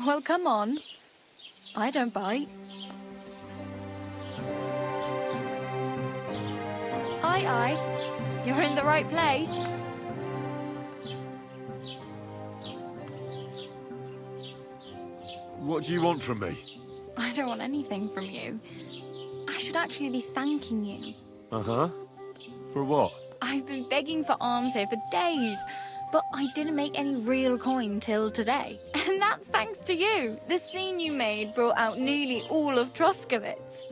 Well, come on. I don't bite. Aye. You're in the right place. What do you want from me? I don't want anything from you. I should actually be thanking you. Uh-huh. For what? I've been begging for alms here for days, but I didn't make any real coin till today. And that's thanks to you. The scene you made brought out nearly all of Troskowitz.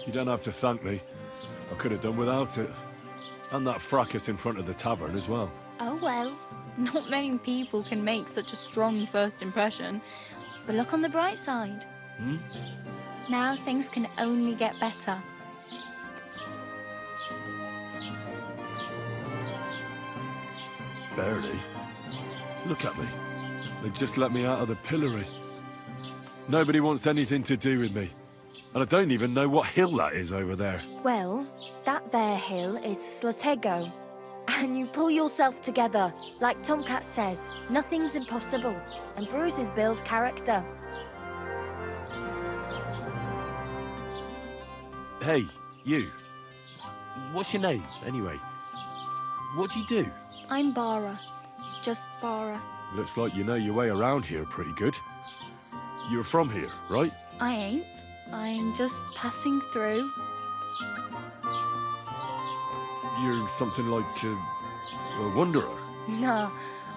You don't have to thank me. I could have done without it. And that fracas in front of the tavern as well. Oh well, not many people can make such a strong first impression. But look on the bright side. Now things can only get better. Barely. Look at me. They just let me out of the pillory. Nobody wants anything to do with me. And I don't even know what hill that is over there. Well, that there hill is Slatego. And you pull yourself together. Like Tomcat says, nothing's impossible. And bruises build character. Hey, you. What's your name, anyway? What do you do? I'm Bara. Just Bara. Looks like you know your way around here pretty good. You're from here, right? I ain't. I'm just passing through. You're something like a wanderer. No,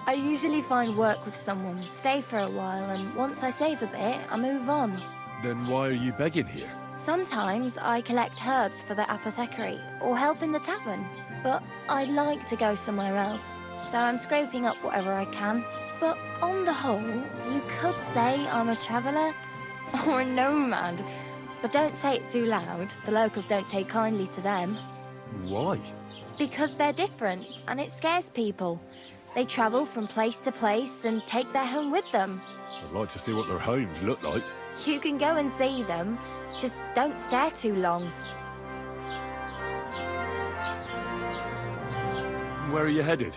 I usually find work with someone, stay for a while, and once I save a bit, I move on. Then why are you begging here? Sometimes I collect herbs for the apothecary, or help in the tavern. But I'd like to go somewhere else, so I'm scraping up whatever I can. But on the whole, you could say I'm a traveller, or a nomad. But don't say it too loud, the locals don't take kindly to them. Why? Because they're different, and it scares people. They travel from place to place and take their home with them. I'd like to see what their homes look like. You can go and see them, just don't stare too long. Where are you headed?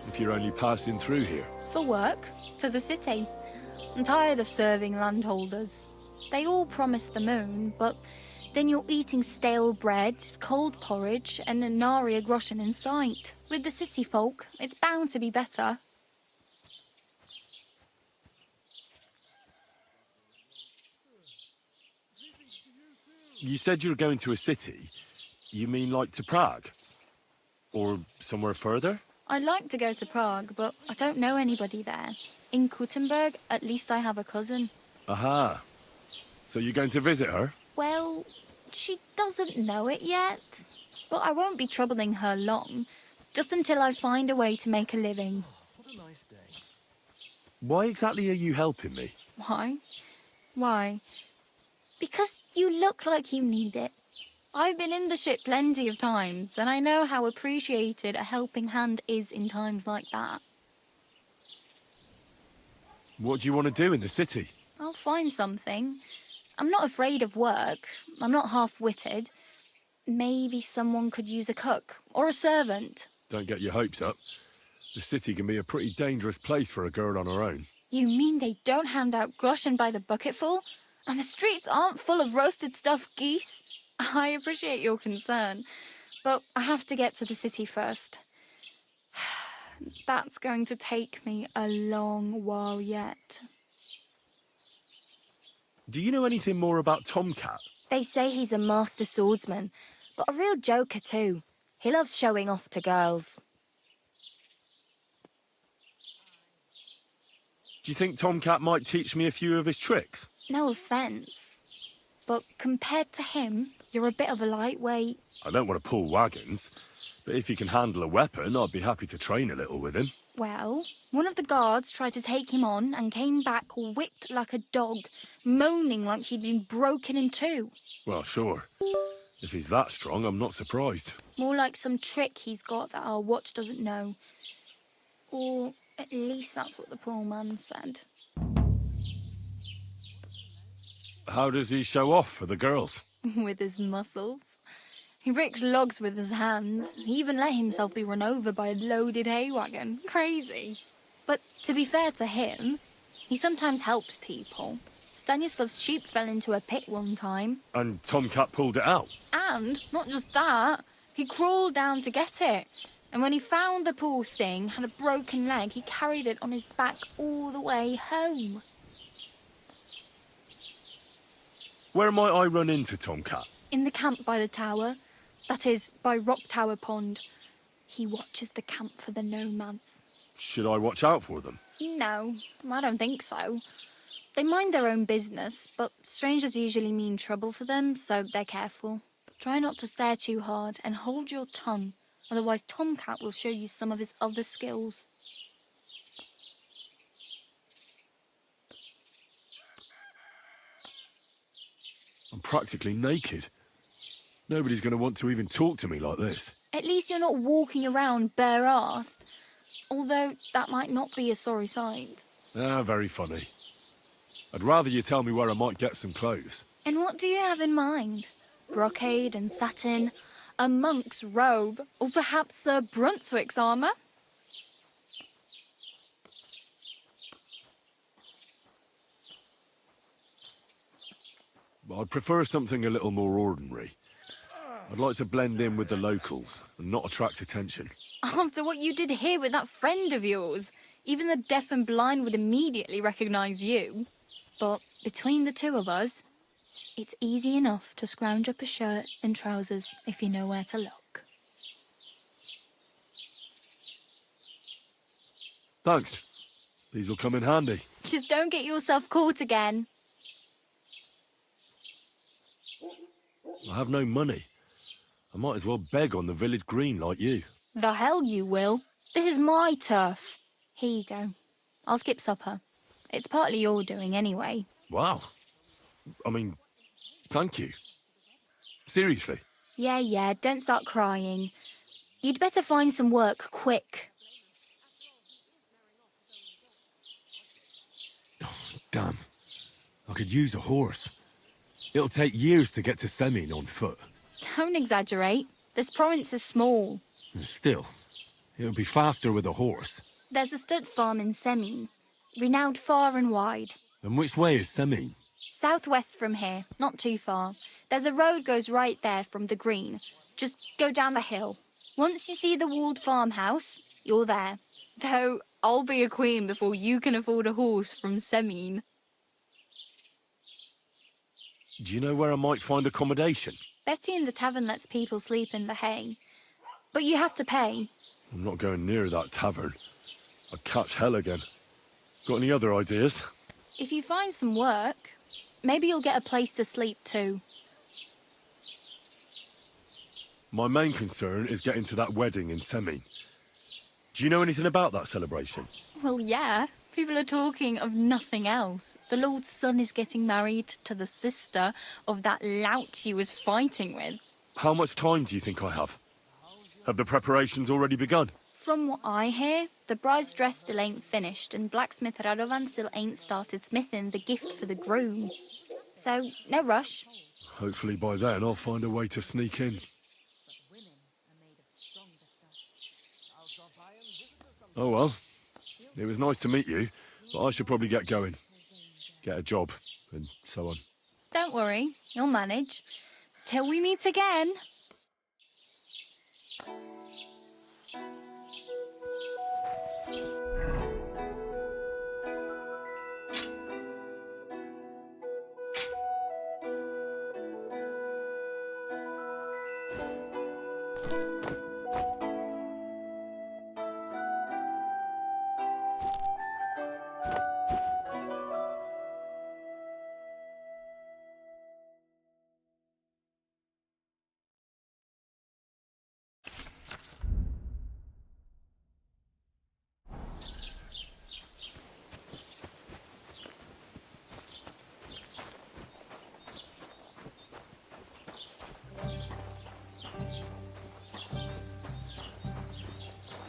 If you're only passing through here. For work, to the city. I'm tired of serving landholders. They all promise the moon, but then you're eating stale bread, cold porridge, and a nary a groschen in sight. With the city folk, it's bound to be better. You said you were going to a city. You mean like to Prague? Or somewhere further? I'd like to go to Prague, but I don't know anybody there. In Kuttenberg, at least I have a cousin. Aha. So you're going to visit her? Well, she doesn't know it yet. But I won't be troubling her long. Just until I find a way to make a living. What a nice day. Why exactly are you helping me? Why? Why? Because you look like you need it. I've been in the ship plenty of times, and I know how appreciated a helping hand is in times like that. What do you want to do in the city? I'll find something. I'm not afraid of work. I'm not half-witted. Maybe someone could use a cook, or a servant. Don't get your hopes up. The city can be a pretty dangerous place for a girl on her own. You mean they don't hand out groschen by the bucketful? And the streets aren't full of roasted stuffed geese? I appreciate your concern, but I have to get to the city first. That's going to take me a long while yet. Do you know anything more about Tomcat? They say he's a master swordsman, but a real joker too. He loves showing off to girls. Do you think Tomcat might teach me a few of his tricks? No offence, but compared to him, you're a bit of a lightweight. I don't want to pull wagons, but if he can handle a weapon, I'd be happy to train a little with him. Well, one of the guards tried to take him on and came back whipped like a dog, moaning like he'd been broken in two. Well, sure. If he's that strong, I'm not surprised. More like some trick he's got that our watch doesn't know. Or at least that's what the poor man said. How does he show off for the girls? With his muscles. He ricks logs with his hands. He even let himself be run over by a loaded hay wagon. Crazy. But to be fair to him, he sometimes helps people. Stanislav's sheep fell into a pit one time. And Tomcat pulled it out. And, not just that, he crawled down to get it. And when he found the poor thing had a broken leg, he carried it on his back all the way home. Where might I run into Tomcat? In the camp by the tower. That is, by Rock Tower Pond. He watches the camp for the nomads. Should I watch out for them? No, I don't think so. They mind their own business, but strangers usually mean trouble for them, so they're careful. Try not to stare too hard and hold your tongue, otherwise Tomcat will show you some of his other skills. I'm practically naked. Nobody's going to want to even talk to me like this. At least you're not walking around bare-arsed, although that might not be a sorry sight. Ah, very funny. I'd rather you tell me where I might get some clothes. And what do you have in mind? Brocade and satin, a monk's robe, or perhaps Sir Brunswick's armour? I'd prefer something a little more ordinary. I'd like to blend in with the locals and not attract attention. After what you did here with that friend of yours, even the deaf and blind would immediately recognise you. But between the two of us, it's easy enough to scrounge up a shirt and trousers if you know where to look. Thanks. These'll come in handy. Just don't get yourself caught again. I have no money. I might as well beg on the village green like you. The hell you will. This is my turf. Here you go. I'll skip supper. It's partly your doing anyway. Wow. I mean, thank you. Seriously. Yeah, don't start crying. You'd better find some work quick. Oh, damn. I could use a horse. It'll take years to get to Semin on foot. Don't exaggerate. This province is small. Still, it'll be faster with a horse. There's a stud farm in Semin, renowned far and wide. And which way is Semin? Southwest from here, not too far. There's a road goes right there from the green. Just go down the hill. Once you see the walled farmhouse, you're there. Though, I'll be a queen before you can afford a horse from Semin. Do you know where I might find accommodation? Betty in the tavern lets people sleep in the hay. But you have to pay. I'm not going near that tavern. I'd catch hell again. Got any other ideas? If you find some work, maybe you'll get a place to sleep too. My main concern is getting to that wedding in Semin. Do you know anything about that celebration? Well, yeah. People are talking of nothing else. The Lord's son is getting married to the sister of that lout you was fighting with. How much time do you think I have? Have the preparations already begun? From what I hear, the bride's dress still ain't finished and blacksmith Radovan still ain't started smithing the gift for the groom. So, no rush. Hopefully by then I'll find a way to sneak in. Oh well. It was nice to meet you, but I should probably get going. Get a job, and so on. Don't worry, you'll manage. Till we meet again.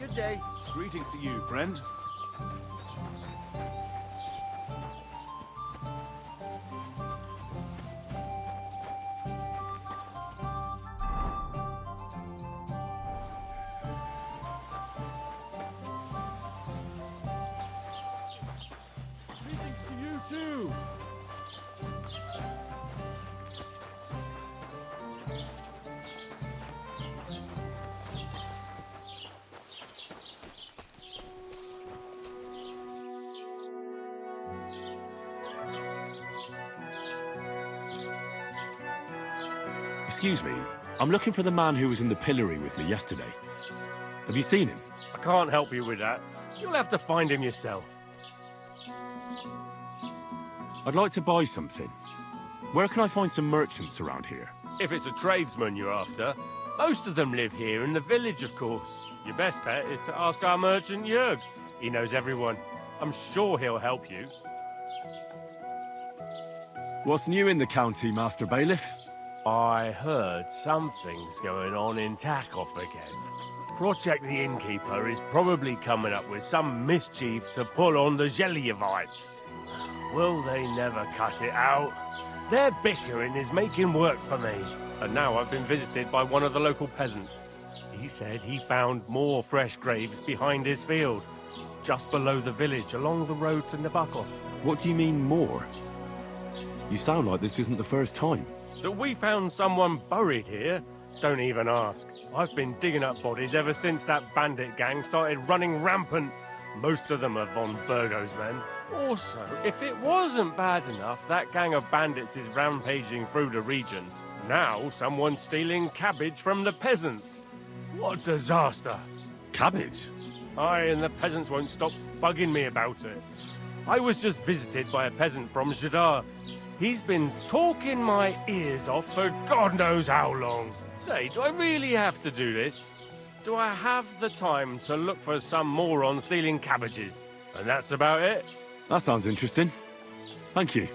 Good day. Greetings to you, friend. Excuse me, I'm looking for the man who was in the pillory with me yesterday. Have you seen him? I can't help you with that. You'll have to find him yourself. I'd like to buy something. Where can I find some merchants around here? If it's a tradesman you're after, most of them live here in the village, of course. Your best bet is to ask our merchant Jörg. He knows everyone. I'm sure he'll help you. What's new in the county, Master Bailiff? I heard something's going on in Takoff again. Project the Innkeeper is probably coming up with some mischief to pull on the Gelievites. Will they never cut it out? Their bickering is making work for me. And now I've been visited by one of the local peasants. He said he found more fresh graves behind his field, just below the village, along the road to Nabokov. What do you mean, more? You sound like this isn't the first time. That we found someone buried here? Don't even ask. I've been digging up bodies ever since that bandit gang started running rampant. Most of them are von Burgo's men. Also, if it wasn't bad enough, that gang of bandits is rampaging through the region. Now someone's stealing cabbage from the peasants. What a disaster. Cabbage? Aye, and the peasants won't stop bugging me about it. I was just visited by a peasant from Jadar. He's been talking my ears off for God knows how long. Say, do I really have to do this? Do I have the time to look for some moron stealing cabbages? And that's about it. That sounds interesting. Thank you.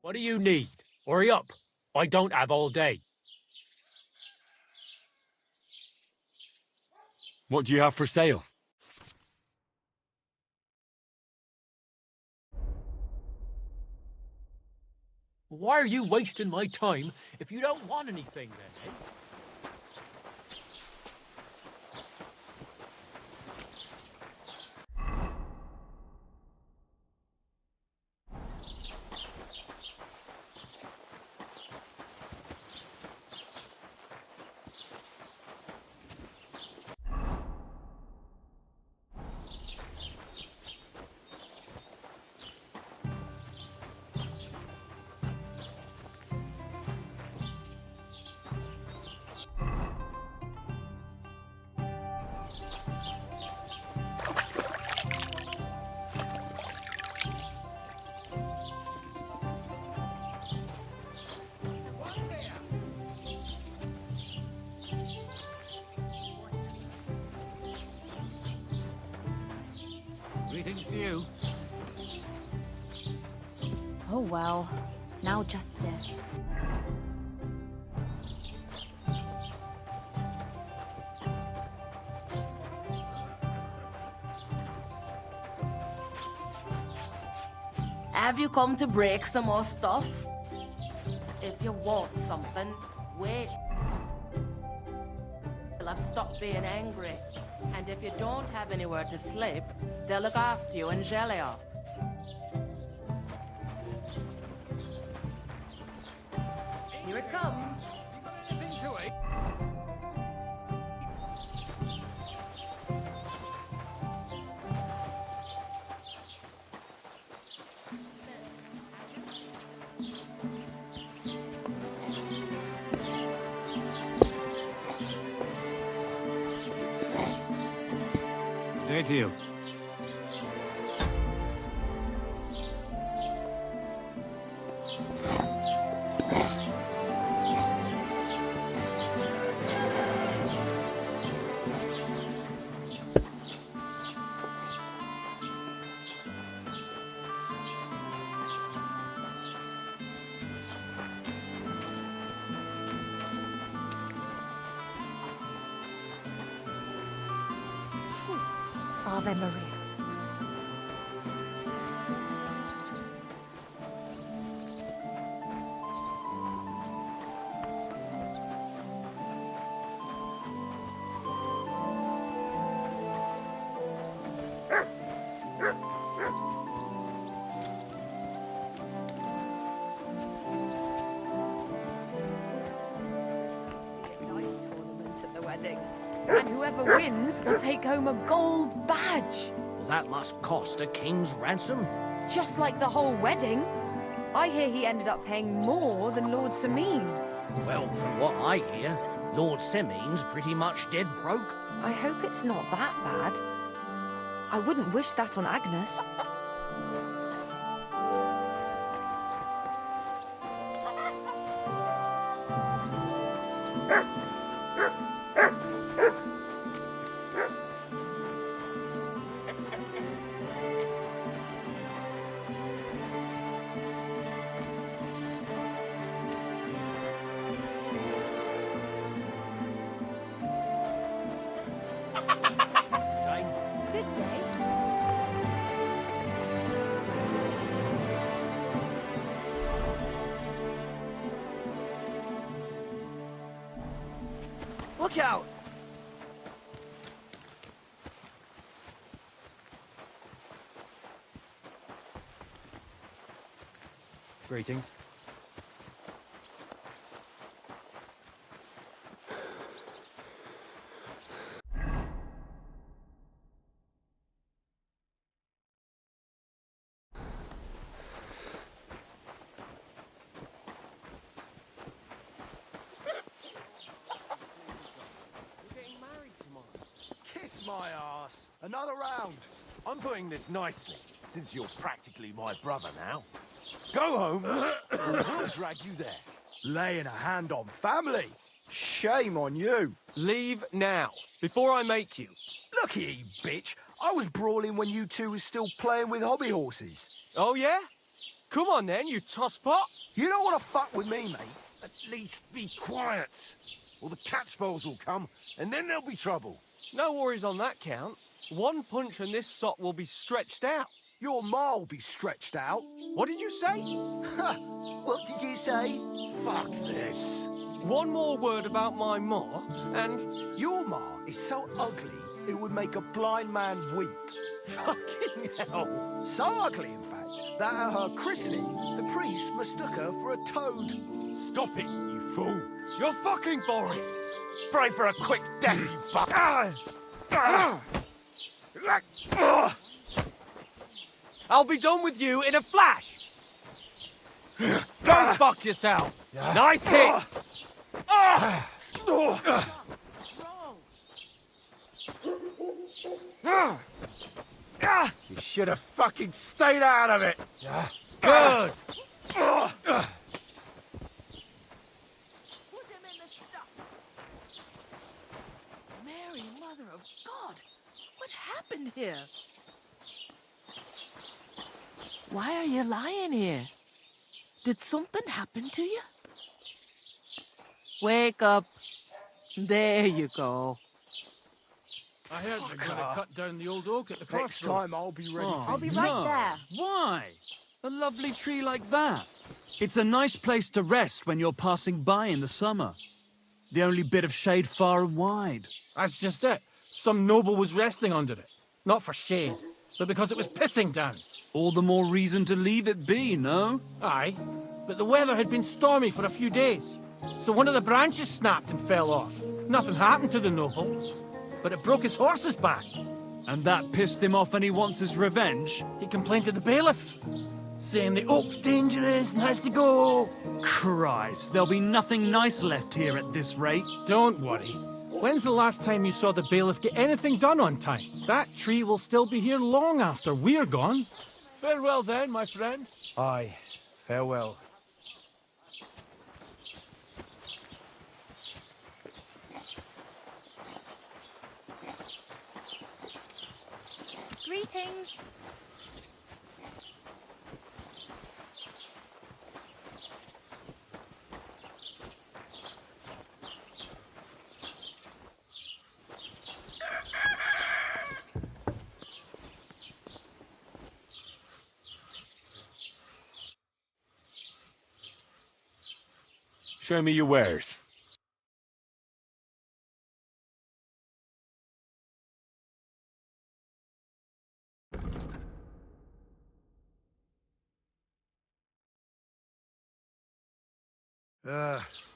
What do you need? Hurry up. I don't have all day. What do you have for sale? Why are you wasting my time if you don't want anything then, eh? Greetings to you. Oh well. Now just this. Have you come to break some more stuff? If you want something, wait. They'll have stopped being angry. And if you don't have anywhere to sleep, they'll look after you in Gelioff. Here it comes. Thank you. Ave Maria. wedding. And whoever wins will take home a gold badge. Well, that must cost a king's ransom. Just like the whole wedding. I hear he ended up paying more than Lord Sameen. Well, from what I hear, Lord Semeen's pretty much dead broke. I hope it's not that bad. I wouldn't wish that on Agnes. Good day. Look out! Greetings. Kiss my ass. Another round. I'm putting this nicely, since you're practically my brother now. Go home, or we'll drag you there. Laying a hand on family. Shame on you. Leave now, before I make you. Look here, you bitch. I was brawling when you two was still playing with hobby horses. Oh, yeah? Come on, then, you tosspot. You don't want to fuck with me, mate. At least be quiet, or the catchballs will come, and then there'll be trouble. No worries on that count. One punch and this sot will be stretched out. Your ma'll be stretched out. What did you say? What did you say? Fuck this. One more word about my ma, and... Your ma is so ugly, it would make a blind man weep. Fucking hell. So ugly, in fact, that at her christening, the priest mistook her for a toad. Stop it, you fool. You're fucking for it! Pray for a quick death, you buck. I'll be done with you in a flash! Go fuck yourself! Nice hit! You should have fucking stayed out of it. Good! Mary, Mother of God, what happened here? Why are you lying here? Did something happen to you? Wake up. There you go. I heard they're going to cut down the old oak at the Next time I'll be ready for I'll be you. right there. Why? A lovely tree like that. It's a nice place to rest when you're passing by in the summer. The only bit of shade far and wide. That's just it. Some noble was resting under it. Not for shade, but because it was pissing down. All the more reason to leave it be, no? Aye, but the weather had been stormy for a few days. So one of the branches snapped and fell off. Nothing happened to the noble, but it broke his horse's back. And that pissed him off and he wants his revenge? He complained to the bailiff, saying the oak's dangerous and has to go. Christ, there'll be nothing nice left here at this rate. Don't worry. When's the last time you saw the bailiff get anything done on time? That tree will still be here long after we're gone. Farewell then, my friend. Aye, farewell. Greetings. Show me your wares.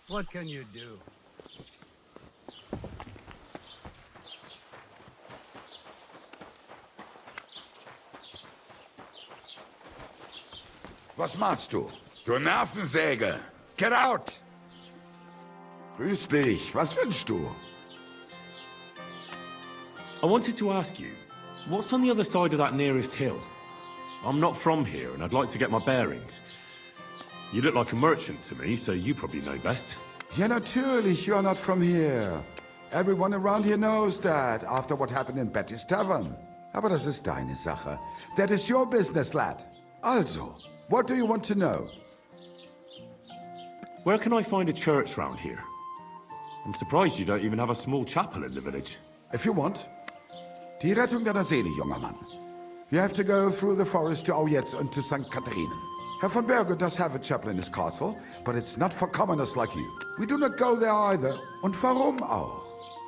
What can you do? was machst du? Du Nervensäge! Get out! Grüß dich, was wünschst du? I wanted to ask you, what's on the other side of that nearest hill? I'm not from here, and I'd like to get my bearings. You look like a merchant to me, so you probably know best. Ja, natürlich, you're not from here. Everyone around here knows that, after what happened in Betty's Tavern. Aber das ist deine Sache. That is your business, lad. Also, what do you want to know? Where can I find a church round here? I'm surprised you don't even have a small chapel in the village. If you want. Die Rettung deiner Seele, junger Mann. You have to go through the forest to Aujetz and to St. Katharinen. Herr von Berge does have a chapel in his castle, but it's not for commoners like you. We do not go there either. Und warum auch?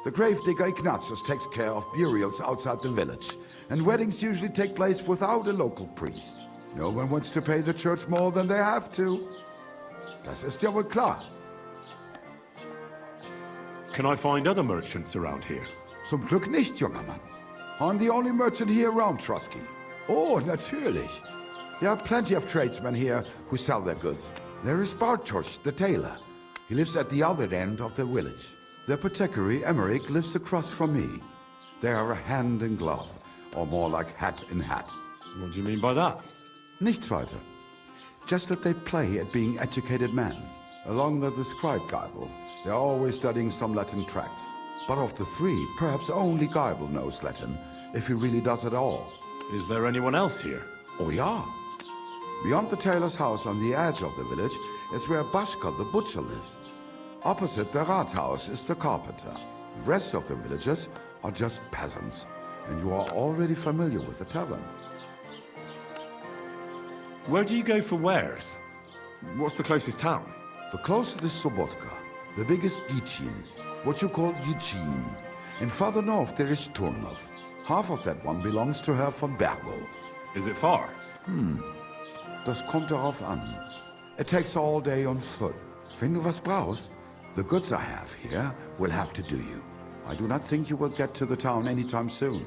The gravedigger Ignatius takes care of burials outside the village, and weddings usually take place without a local priest. No one wants to pay the church more than they have to. Das ist ja wohl klar. Can I find other merchants around here? Zum Glück nicht, junger Mann. I'm the only merchant here around Trusky. Oh, natürlich. There are plenty of tradesmen here who sell their goods. There is Bartosz, the tailor. He lives at the other end of the village. The apothecary, Emmerich, lives across from me. They are hand in glove, or more like hat in hat. What do you mean by that? Nichts weiter. Just that they play at being educated men. Along with the scribe Geibel, they are always studying some Latin tracts. But of the three, perhaps only Geibel knows Latin, if he really does at all. Is there anyone else here? Oh yeah. Beyond the tailor's house on the edge of the village is where Bashka the butcher lives. Opposite the Rathaus is the carpenter. The rest of the villagers are just peasants, and you are already familiar with the tavern. Where do you go for wares? What's the closest town? The closest is Sobotka, the biggest Gichin, what you call Eugene. And further north there is Turnov. Half of that one belongs to Herr von Bergo. Is it far? Das kommt darauf an. It takes all day on foot. Wenn du was brauchst, the goods I have here will have to do you. I do not think you will get to the town anytime soon.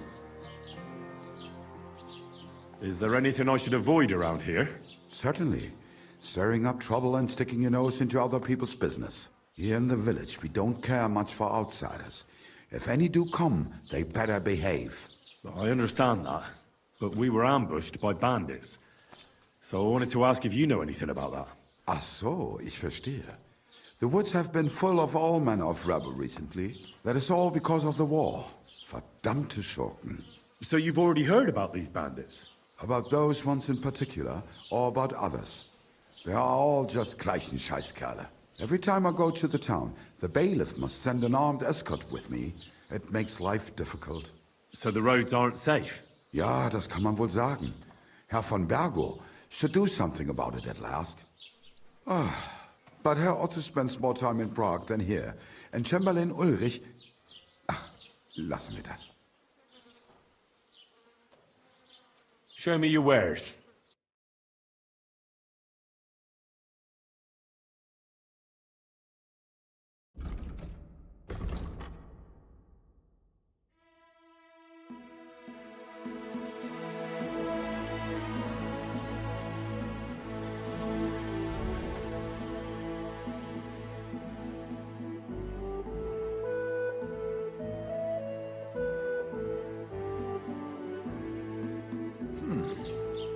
Is there anything I should avoid around here? Certainly. Stirring up trouble and sticking your nose into other people's business. Here in the village, we don't care much for outsiders. If any do come, they better behave. I understand that, but we were ambushed by bandits. So I wanted to ask if you know anything about that. Ach so, ich verstehe. The woods have been full of all manner of rebel recently. That is all because of the war. Verdammte Schurken. So you've already heard about these bandits? About those ones in particular, or about others. They are all just gleichen Scheißkerle. Every time I go to the town, the bailiff must send an armed escort with me. It makes life difficult. So the roads aren't safe? Ja, das kann man wohl sagen. Herr von Bergo should do something about it at last. But Herr Otto spends more time in Prague than here, and Chamberlain Ulrich... lassen wir das. Show me your wares.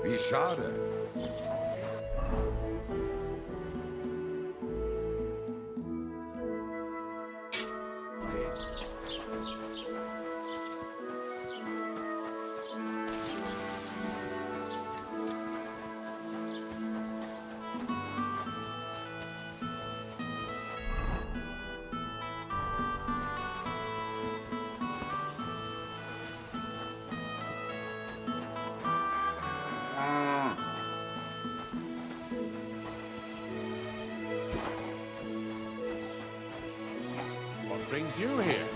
Wie schade. What brings you here?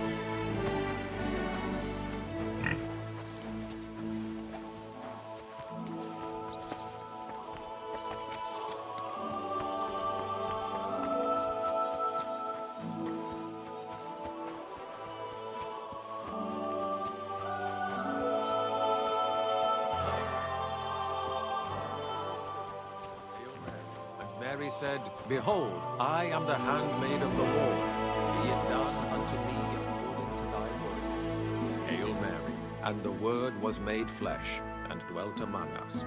Mary said, Behold, I am the handmaid of the Lord. Be it done unto me according to thy word. Hail Mary, and the Word was made flesh, and dwelt among us.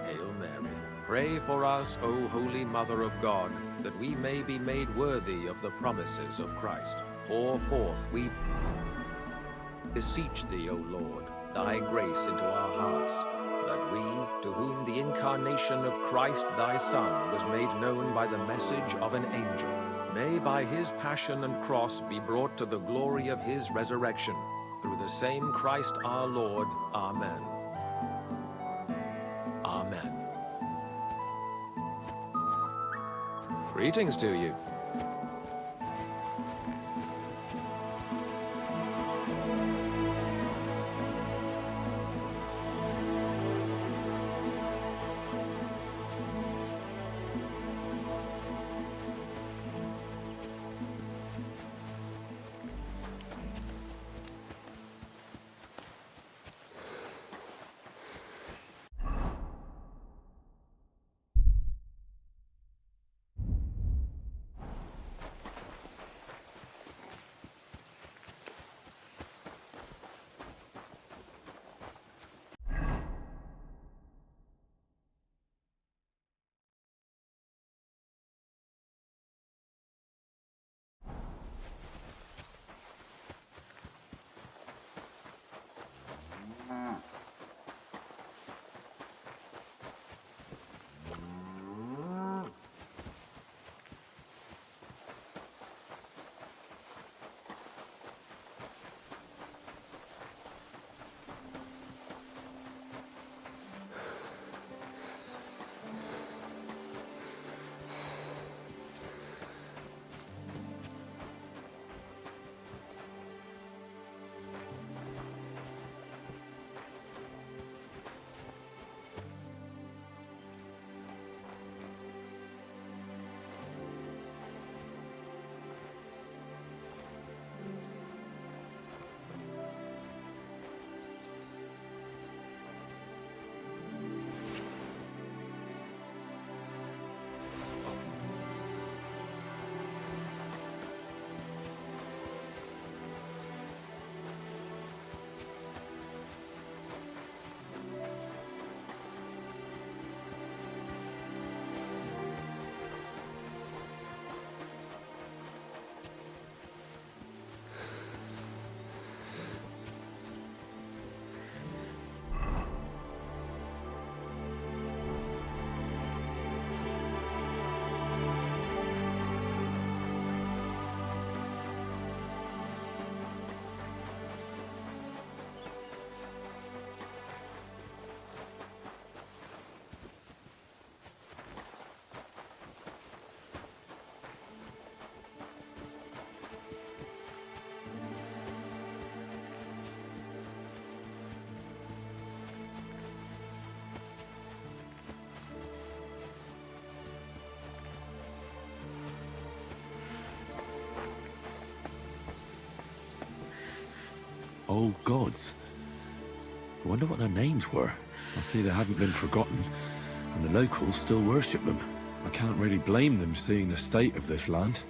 Hail Mary. Pray for us, O Holy Mother of God, that we may be made worthy of the promises of Christ. Pour forth, we beseech thee, O Lord, thy grace into our hearts, that we, to whom the incarnation of Christ thy Son was made known by the message of an angel, may by his passion and cross be brought to the glory of his resurrection. Through the same Christ our Lord. Amen. Amen. Greetings to you. Old gods. I wonder what their names were. I see they haven't been forgotten, and the locals still worship them. I can't really blame them seeing the state of this land.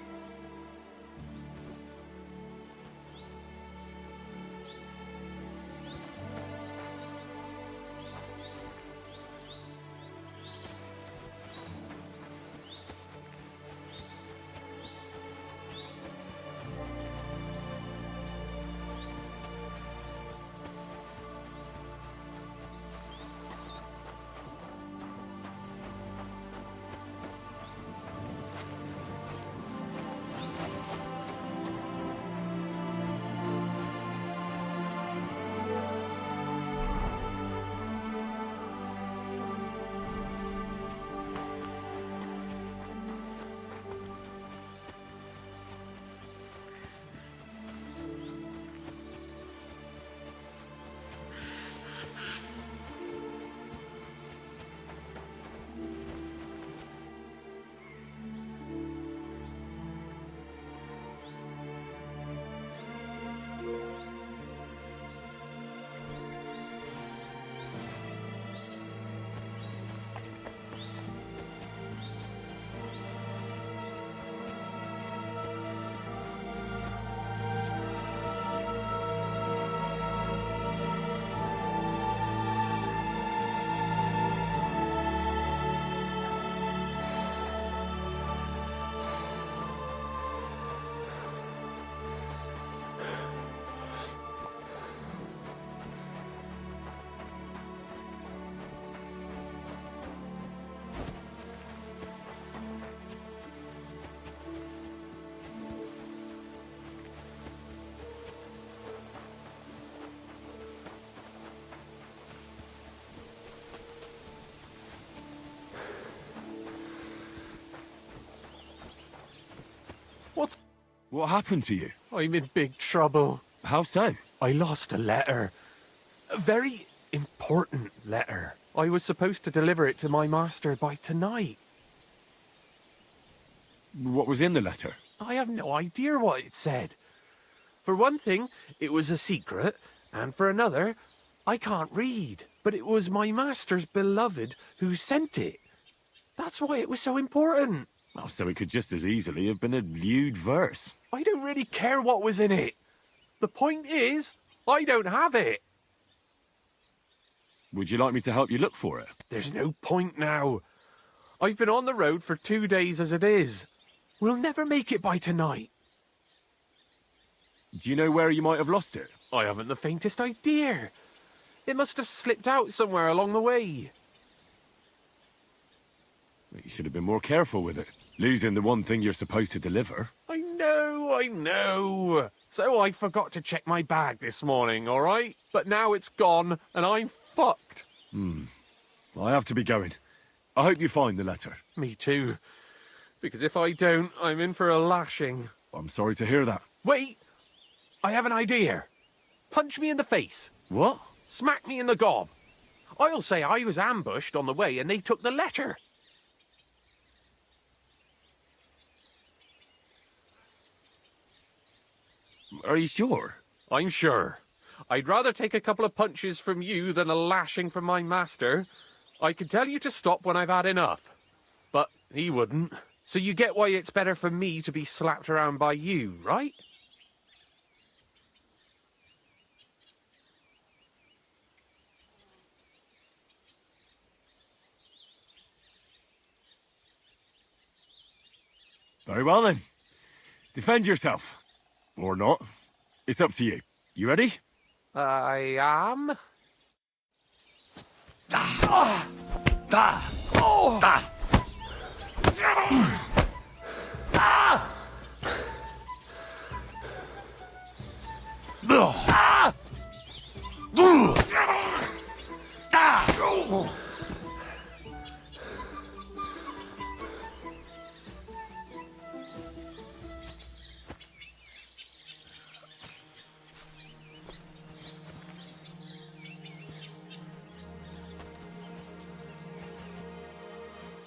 What happened to you? I'm in big trouble. How so? I lost a letter. A very important letter. I was supposed to deliver it to my master by tonight. What was in the letter? I have no idea what it said. For one thing, it was a secret, and for another, I can't read. But it was my master's beloved who sent it. That's why it was so important. Oh, so it could just as easily have been a lewd verse. I don't really care what was in it. The point is, I don't have it. Would you like me to help you look for it? There's no point now. I've been on the road for 2 days as it is. We'll never make it by tonight. Do you know where you might have lost it? I haven't the faintest idea. It must have slipped out somewhere along the way. You should have been more careful with it. Losing the one thing you're supposed to deliver. I know. So I forgot to check my bag this morning, all right? But now it's gone, and I'm fucked. I have to be going. I hope you find the letter. Me too. Because if I don't, I'm in for a lashing. I'm sorry to hear that. Wait! I have an idea. Punch me in the face. What? Smack me in the gob. I'll say I was ambushed on the way and they took the letter. Are you sure? I'm sure. I'd rather take a couple of punches from you than a lashing from my master. I could tell you to stop when I've had enough. But he wouldn't. So you get why it's better for me to be slapped around by you, right? Very well then. Defend yourself. Or not. It's up to you. You ready? I am.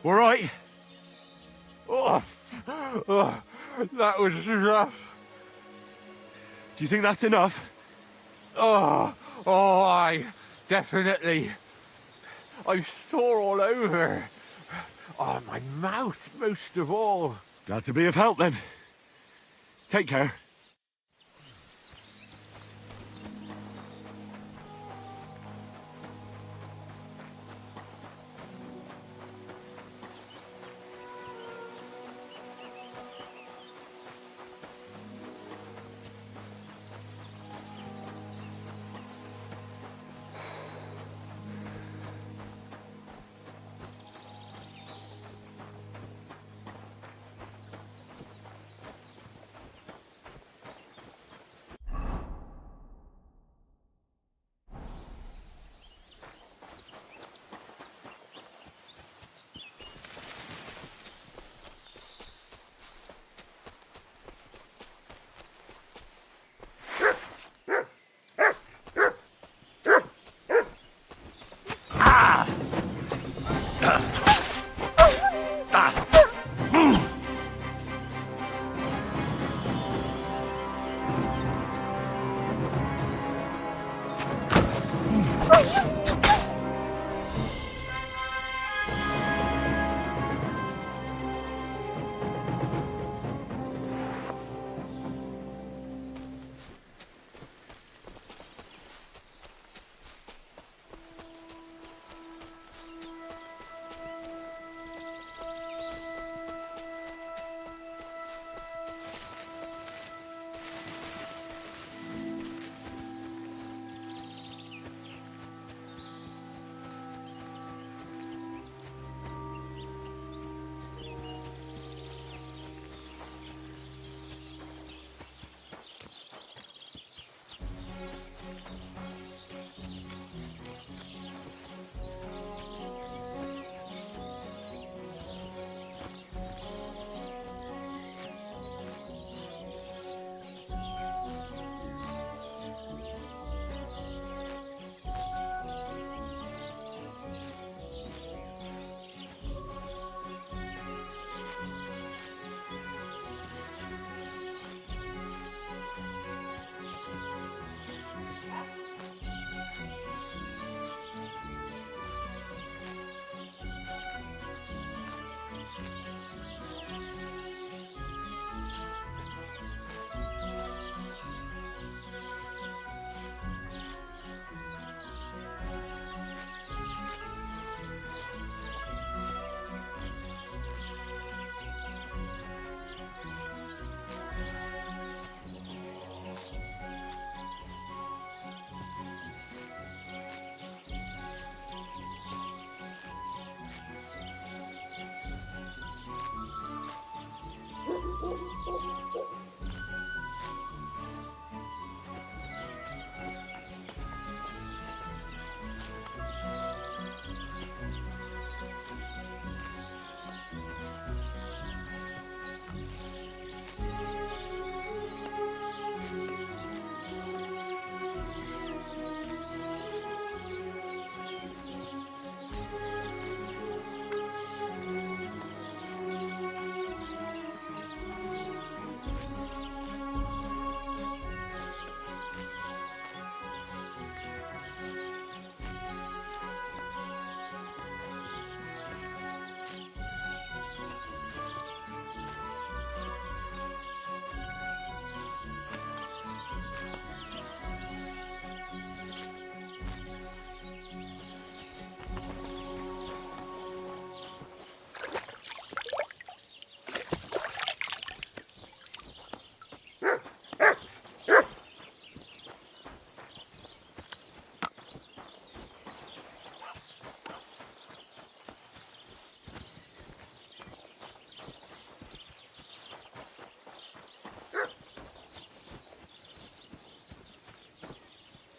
All right. That was rough. Do you think that's enough? I definitely. I'm sore all over. Oh, my mouth most of all. Glad to be of help then. Take care.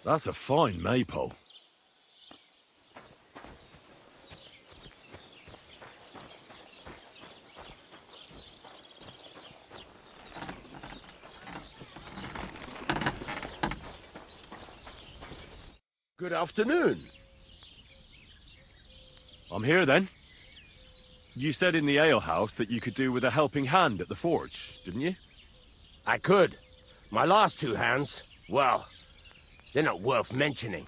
That's a fine maypole. Good afternoon. I'm here then. You said in the alehouse that you could do with a helping hand at the forge, didn't you? I could. My last two hands, well, they're not worth mentioning.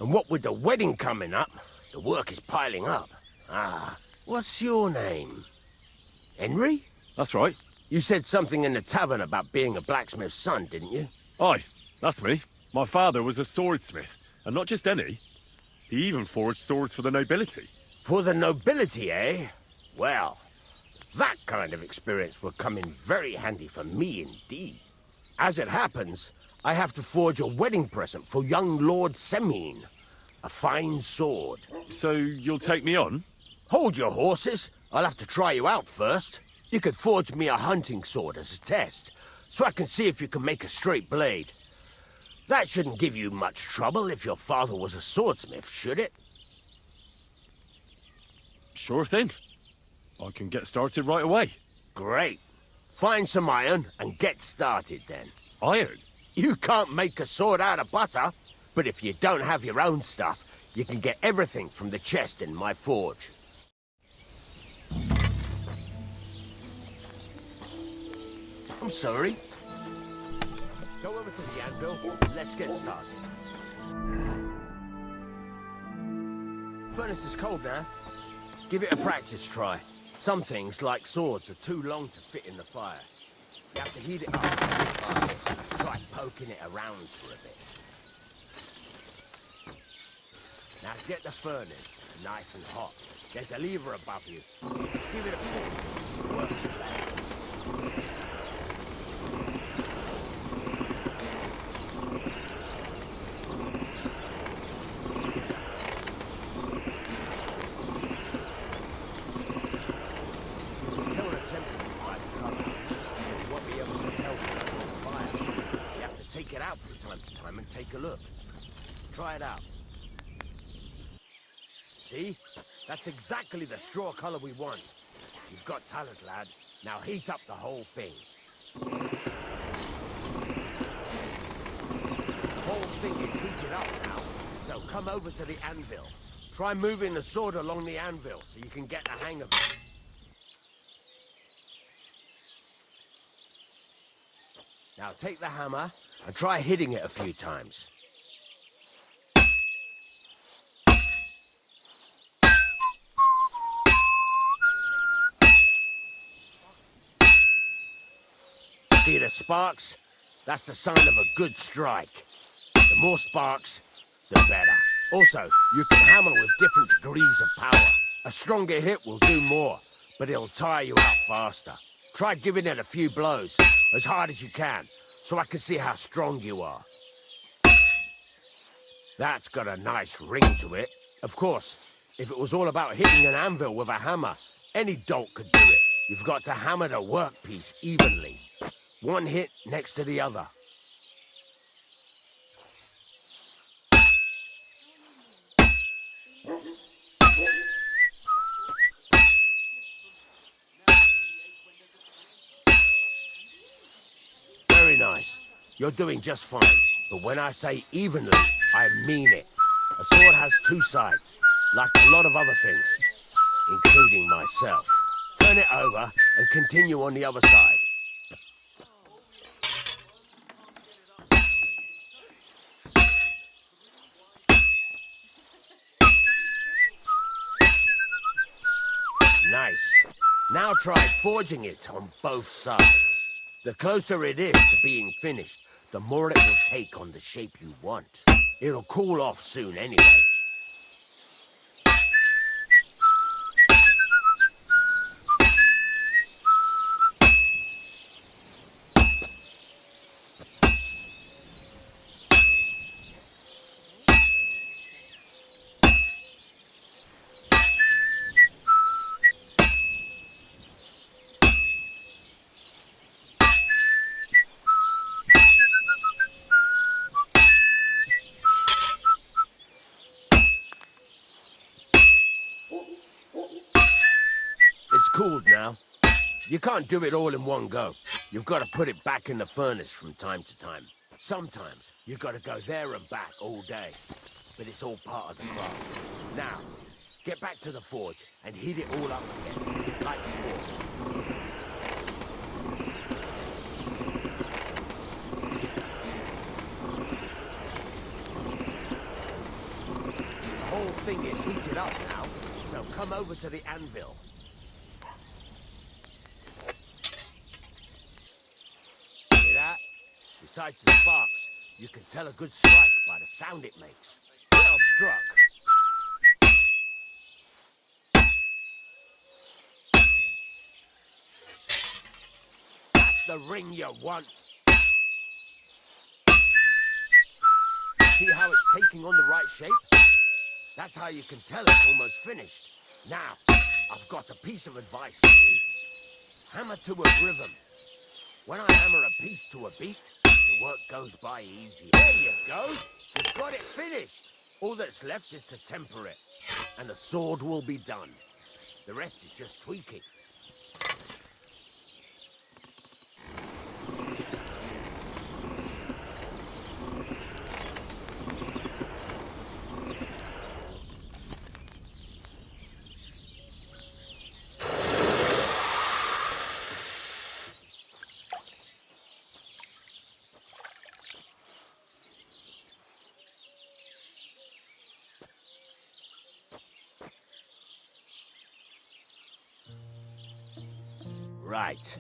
And what with the wedding coming up, the work is piling up. Ah, what's your name? Henry? That's right. You said something in the tavern about being a blacksmith's son, didn't you? Aye, that's me. My father was a swordsmith, and not just any. He even forged swords for the nobility. For the nobility, eh? Well, that kind of experience will come in very handy for me indeed. As it happens, I have to forge a wedding present for young Lord Semine. A fine sword. So you'll take me on? Hold your horses. I'll have to try you out first. You could forge me a hunting sword as a test, so I can see if you can make a straight blade. That shouldn't give you much trouble if your father was a swordsmith, should it? Sure thing. I can get started right away. Great. Find some iron and get started then. Iron? You can't make a sword out of butter, but if you don't have your own stuff, you can get everything from the chest in my forge. I'm sorry. Go over to the anvil. Let's get started. Furnace is cold now. Give it a practice try. Some things, like swords, are too long to fit in the fire. You have to heat it up. Try poking it around for a bit. Now get the furnace nice and hot. There's a lever above you. Give it a pull. Work your back. Get out from time to time and take a look. Try it out. See? That's exactly the straw color we want. You've got talent, lad. Now heat up the whole thing. The whole thing is heated up now, so come over to the anvil. Try moving the sword along the anvil so you can get the hang of it. Now take the hammer and try hitting it a few times. See the sparks? That's the sign of a good strike. The more sparks, the better. Also, you can hammer with different degrees of power. A stronger hit will do more, but it'll tire you out faster. Try giving it a few blows, as hard as you can, so I can see how strong you are. That's got a nice ring to it. Of course, if it was all about hitting an anvil with a hammer, any dolt could do it. You've got to hammer the workpiece evenly. One hit next to the other. Very nice. You're doing just fine. But when I say evenly, I mean it. A sword has two sides, like a lot of other things, including myself. Turn it over and continue on the other side. Nice. Now try forging it on both sides. The closer it is to being finished, the more it will take on the shape you want. It'll cool off soon anyway. cooled now. You can't do it all in one go. You've got to put it back in the furnace from time to time. Sometimes you've got to go there and back all day. But it's all part of the craft. Now, get back to the forge and heat it all up again, like before. The whole thing is heated up now, so come over to the anvil. Hear that? Besides the sparks, you can tell a good strike by the sound it makes. Well struck. That's the ring you want. See how it's taking on the right shape? That's how you can tell it's almost finished. Now, I've got a piece of advice for you. Hammer to a rhythm. When I hammer a piece to a beat, the work goes by easy. There you go. You've got it finished. All that's left is to temper it, and the sword will be done. The rest is just tweaking. Right,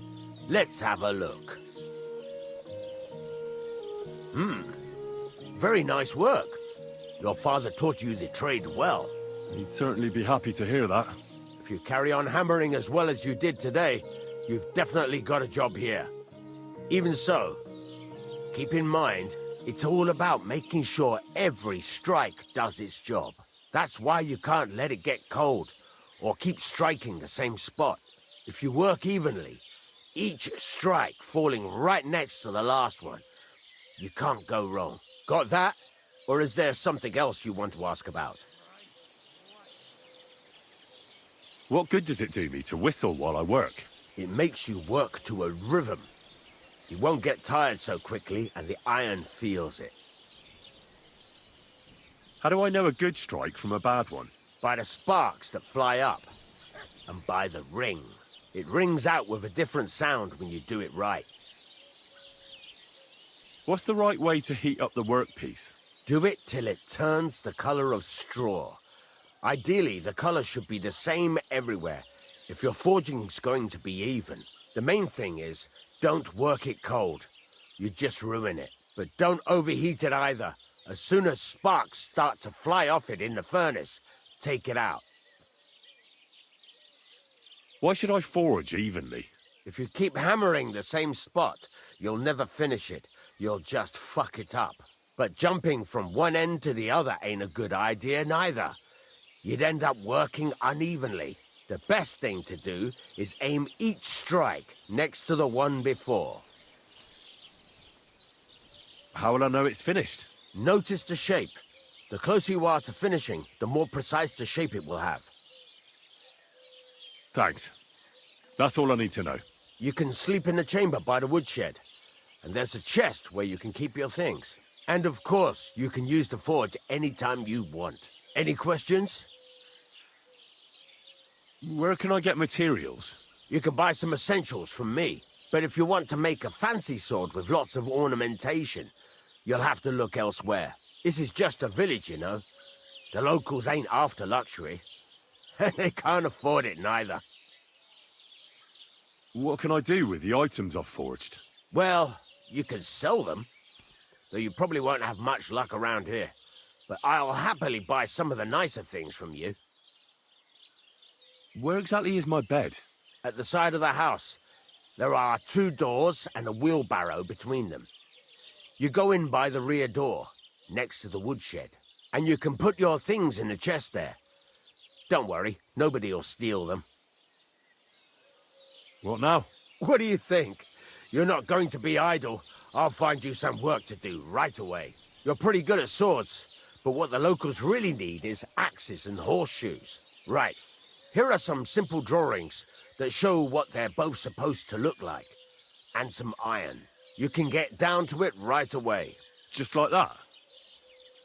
let's have a look. Very nice work. Your father taught you the trade well. He'd certainly be happy to hear that. If you carry on hammering as well as you did today, you've definitely got a job here. Even so, keep in mind, it's all about making sure every strike does its job. That's why you can't let it get cold, or keep striking the same spot. If you work evenly, each strike falling right next to the last one, you can't go wrong. Got that? Or is there something else you want to ask about? What good does it do me to whistle while I work? It makes you work to a rhythm. You won't get tired so quickly, and the iron feels it. How do I know a good strike from a bad one? By the sparks that fly up, and by the ring. It rings out with a different sound when you do it right. What's the right way to heat up the workpiece? Do it till it turns the color of straw. Ideally, the color should be the same everywhere, if your forging's going to be even. The main thing is, don't work it cold. You just ruin it. But don't overheat it either. As soon as sparks start to fly off it in the furnace, take it out. Why should I forge evenly? If you keep hammering the same spot, you'll never finish it. You'll just fuck it up. But jumping from one end to the other ain't a good idea neither. You'd end up working unevenly. The best thing to do is aim each strike next to the one before. How will I know it's finished? Notice the shape. The closer you are to finishing, the more precise the shape it will have. Thanks. That's all I need to know. You can sleep in the chamber by the woodshed. And there's a chest where you can keep your things. And of course, you can use the forge anytime you want. Any questions? Where can I get materials? You can buy some essentials from me. But if you want to make a fancy sword with lots of ornamentation, you'll have to look elsewhere. This is just a village, you know. The locals ain't after luxury. They can't afford it neither. What can I do with the items I've forged? Well, you can sell them. Though you probably won't have much luck around here. But I'll happily buy some of the nicer things from you. Where exactly is my bed? At the side of the house. There are 2 doors and a wheelbarrow between them. You go in by the rear door, next to the woodshed. And you can put your things in the chest there. Don't worry, nobody'll steal them. What now? What do you think? You're not going to be idle. I'll find you some work to do right away. You're pretty good at swords, but what the locals really need is axes and horseshoes. Right, here are some simple drawings, that show what they're both supposed to look like. And some iron. You can get down to it right away. Just like that?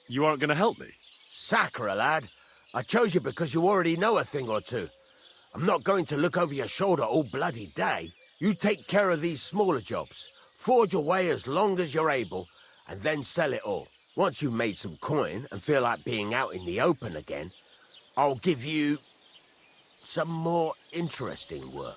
You aren't going to help me? Sacre, lad. I chose you because you already know a thing or two. I'm not going to look over your shoulder all bloody day. You take care of these smaller jobs. Forge away as long as you're able, and then sell it all. Once you've made some coin and feel like being out in the open again, I'll give you some more interesting work.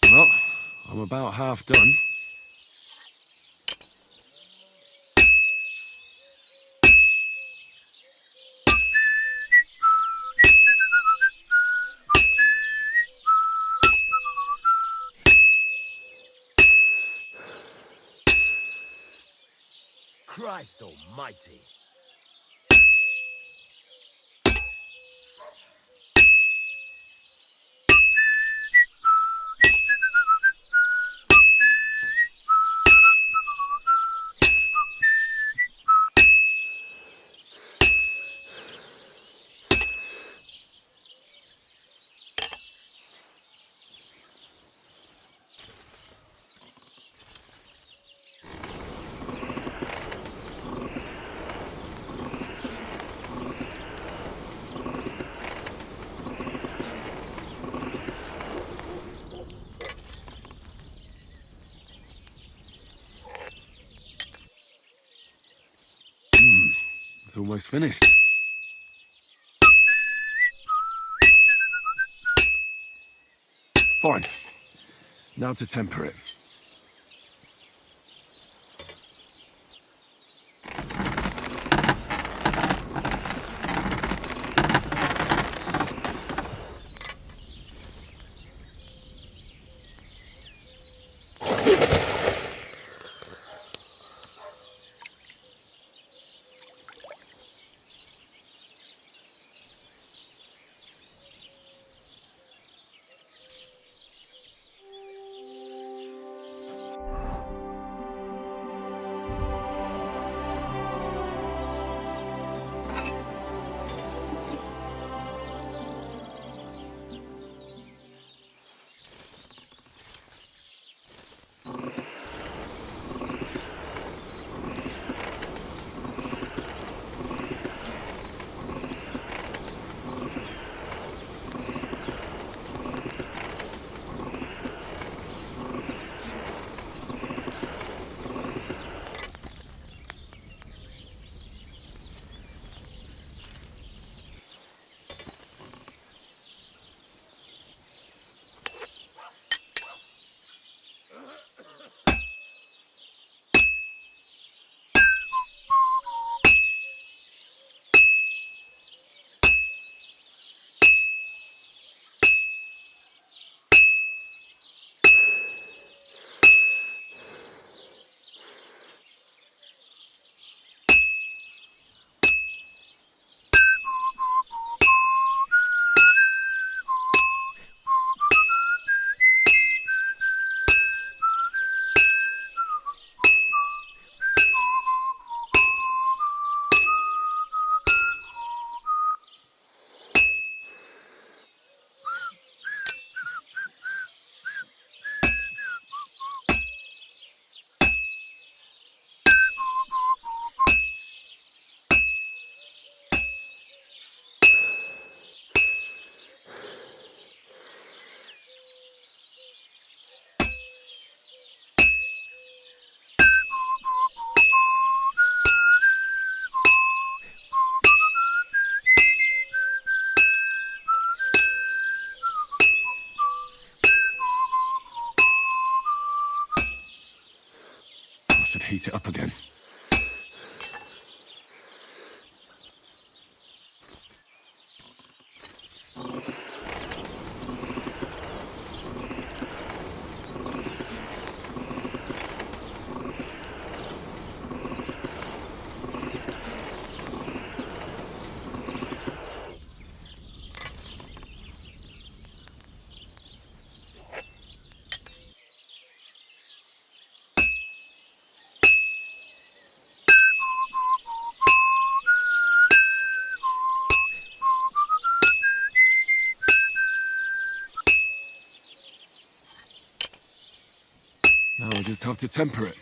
Well, I'm about half done. Christ almighty. It's almost finished. Fine. Now to temper it. heat it up again. Now I just have to temper it.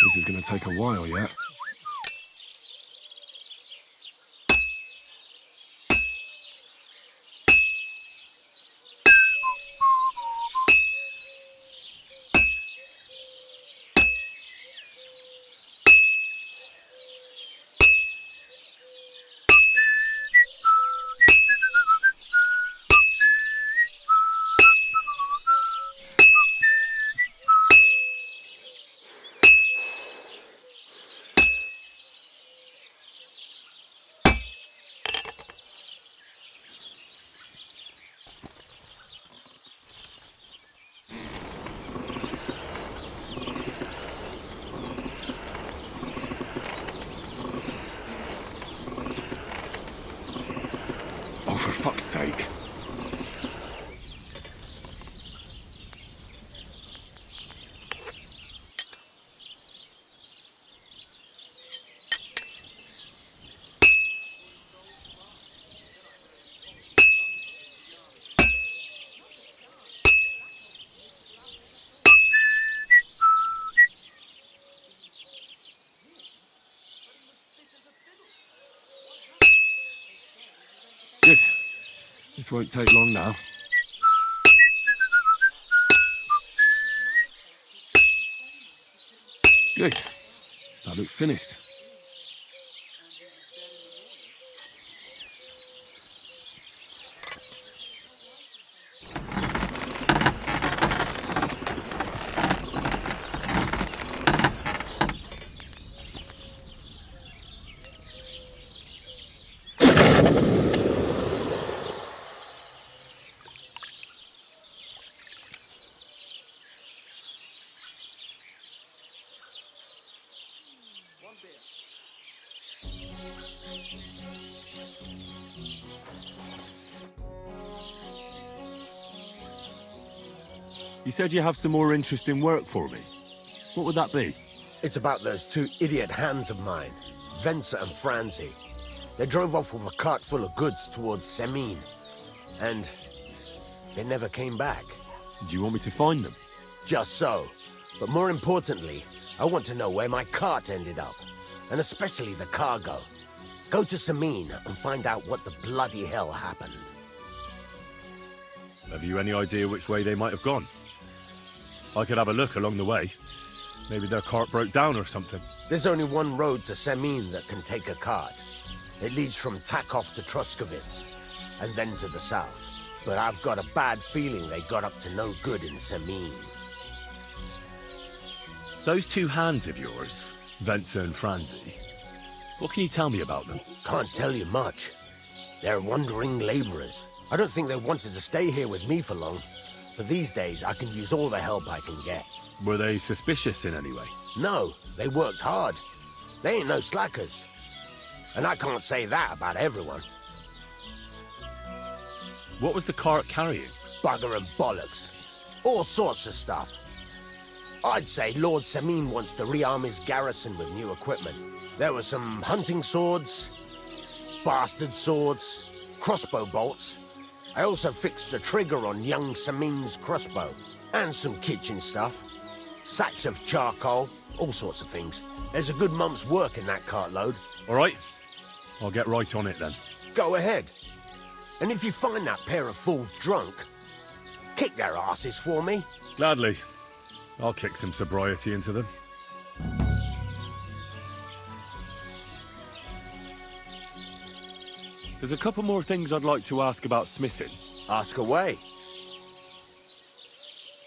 This is going to take a while yet. Oh, for fuck's sake. Good. This won't take long now. Good. That looks finished. You said you have some more interesting work for me. What would that be? It's about those two idiot hands of mine, Venser and Franzi. They drove off with a cart full of goods towards Semin, and they never came back. Do you want me to find them? Just so. But more importantly, I want to know where my cart ended up, and especially the cargo. Go to Semin and find out what the bloody hell happened. Have you any idea which way they might have gone? I could have a look along the way. Maybe their cart broke down or something. There's only one road to Semin that can take a cart. It leads from Takov to Troskovitz, and then to the south. But I've got a bad feeling they got up to no good in Semin. Those two hands of yours, Venser and Franzi, what can you tell me about them? Can't tell you much. They're wandering laborers. I don't think they wanted to stay here with me for long, but these days I can use all the help I can get. Were they suspicious in any way? No, they worked hard. They ain't no slackers. And I can't say that about everyone. What was the cart carrying? Bugger and bollocks. All sorts of stuff. I'd say Lord Semin wants to rearm his garrison with new equipment. There were some hunting swords, bastard swords, crossbow bolts. I also fixed the trigger on young Semin's crossbow. And some kitchen stuff. Sacks of charcoal, all sorts of things. There's a good month's work in that cartload. All right. I'll get right on it then. Go ahead. And if you find that pair of fools drunk, kick their asses for me. Gladly. I'll kick some sobriety into them. There's a couple more things I'd like to ask about smithing. Ask away.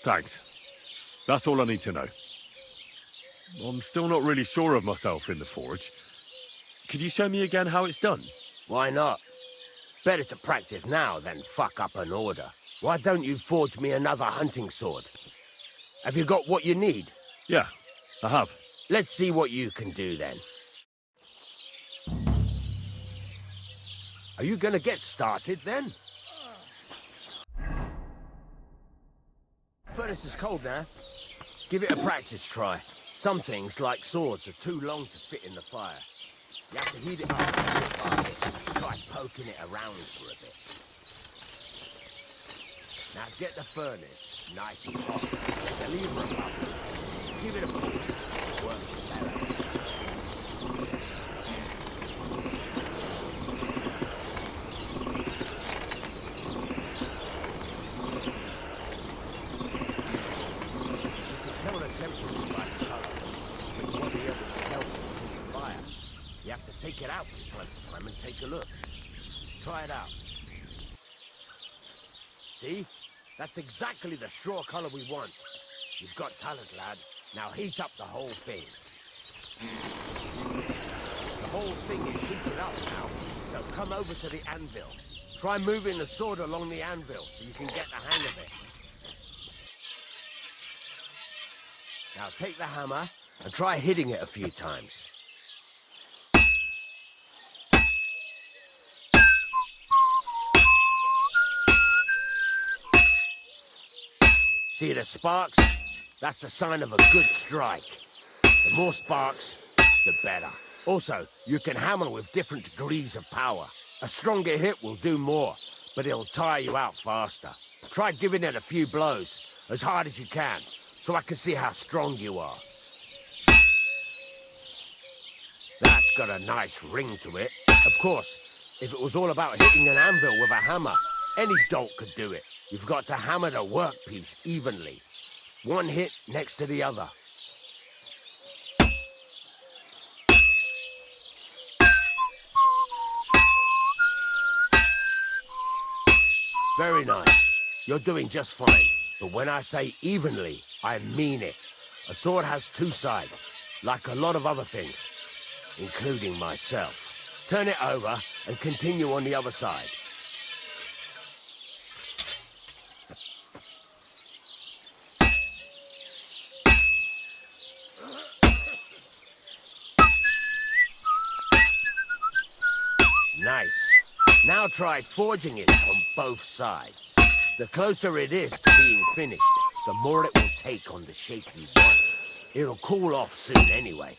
Thanks. That's all I need to know. I'm still not really sure of myself in the forge. Could you show me again how it's done? Why not? Better to practice now than fuck up an order. Why don't you forge me another hunting sword? Have you got what you need? Yeah, I have. Let's see what you can do then. Are you gonna get started then? Furnace is cold now. Give it a practice try. Some things, like swords, are too long to fit in the fire. You have to heat it up. Try poking it around for a bit. Now get the furnace nice and hot. There's a lever above it. Give it a pull. It works better. You can tell the temperature by the color, but you won't be able to tell when it's in the fire. You have to take it out from time to time and take a look. Try it out. See? That's exactly the straw color we want. You've got talent, lad. Now heat up the whole thing. The whole thing is heated up now, so come over to the anvil. Try moving the sword along the anvil so you can get the hang of it. Now take the hammer and try hitting it a few times. See the sparks? That's the sign of a good strike. The more sparks, the better. Also, you can hammer with different degrees of power. A stronger hit will do more, but it'll tire you out faster. Try giving it a few blows, as hard as you can, so I can see how strong you are. That's got a nice ring to it. Of course, if it was all about hitting an anvil with a hammer, any dolt could do it. You've got to hammer the workpiece evenly. One hit next to the other. Very nice. You're doing just fine. But when I say evenly, I mean it. A sword has two sides, like a lot of other things, including myself. Turn it over and continue on the other side. Nice. Now try forging it on both sides. The closer it is to being finished, the more it will take on the shape you want. It'll cool off soon anyway.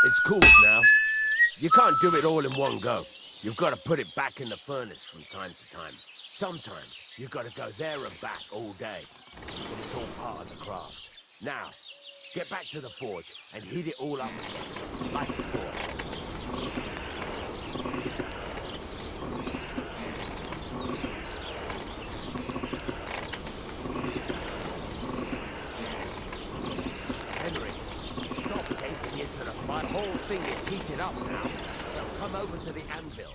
It's cooled now. You can't do it all in one go. You've got to put it back in the furnace from time to time. Sometimes you've got to go there and back all day. But it's all part of the craft. Now, get back to the forge and heat it all up again, like before. My whole thing is heated up now, so come over to the anvil.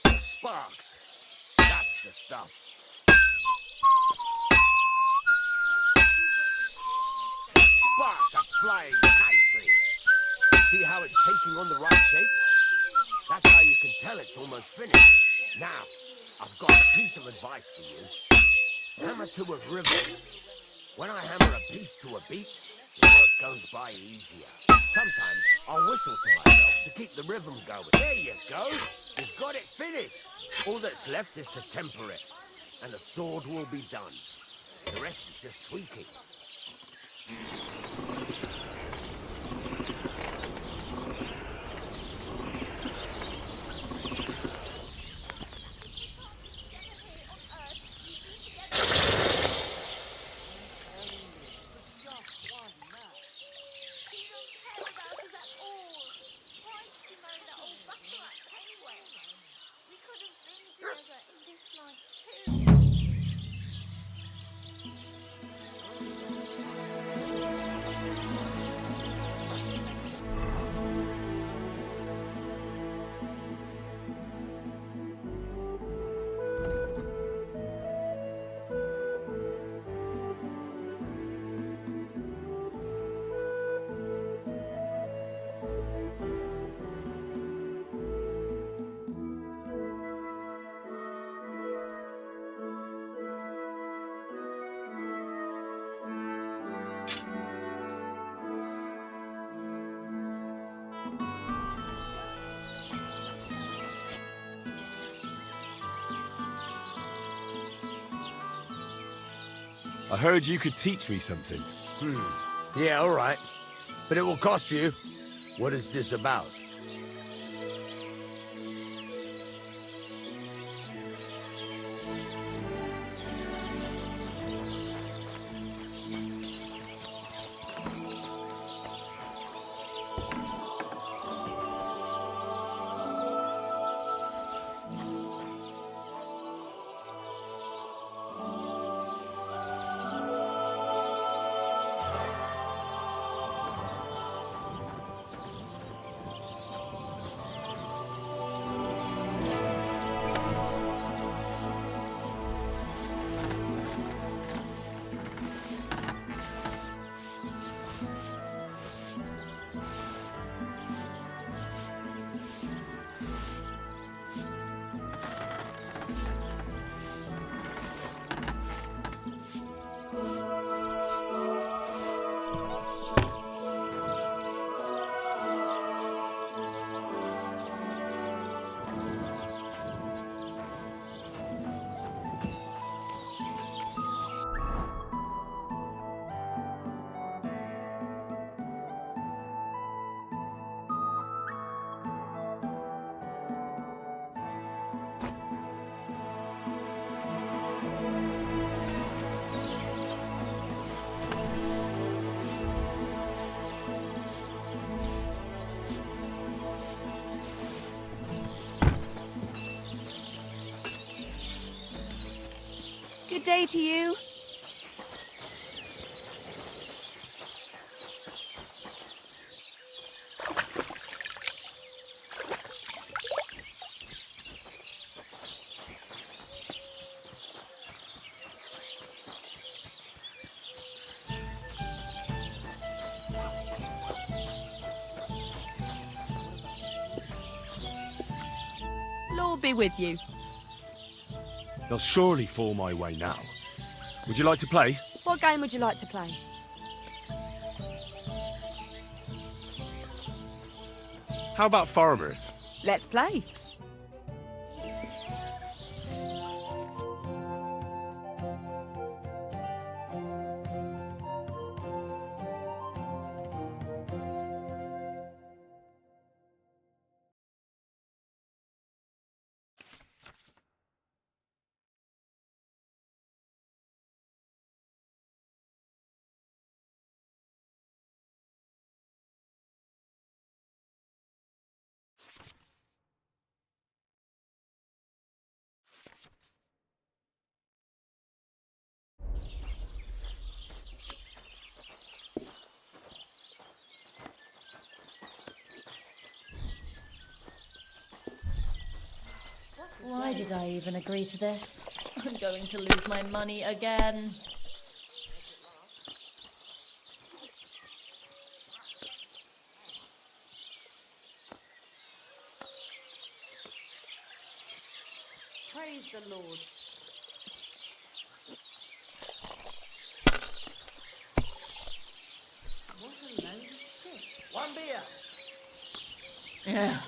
The sparks. That's the stuff. The sparks are flying nicely. See how it's taking on the right shape? That's how you can tell it's almost finished. Now, I've got a piece of advice for you. Hammer to a rhythm. When I hammer a piece to a beat, the work goes by easier. Sometimes I'll whistle to myself to keep the rhythm going. There you go. You've got it finished. All that's left is to temper it, and the sword will be done. The rest is just tweaking. I heard you could teach me something. Yeah, all right. But it will cost you. What is this about? Good day to you. Lord be with you. They'll surely fall my way now. Would you like to play? What game would you like to play? How about farmers? Let's play. Why did I even agree to this? I'm going to lose my money again. Praise the Lord. What a load of shit. One beer. Yeah.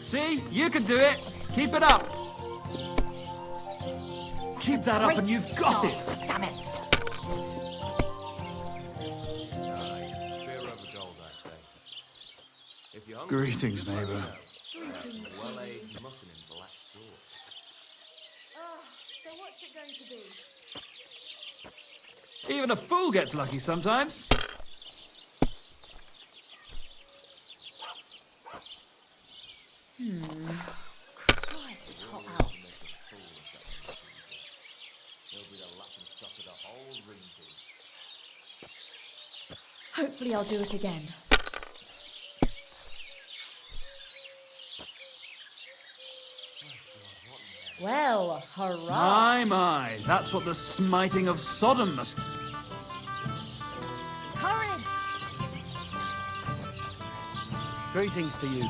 See? You can do it. Keep it up. Keep that up and you've got it. Damn it. Greetings, neighbour. Well-aged mutton in black sauce. So what's it going to be? Even a fool gets lucky sometimes. Christ, it's hot out. Hopefully I'll do it again. Well, hurrah! My, that's what the smiting of Sodom must... Courage! Greetings to you.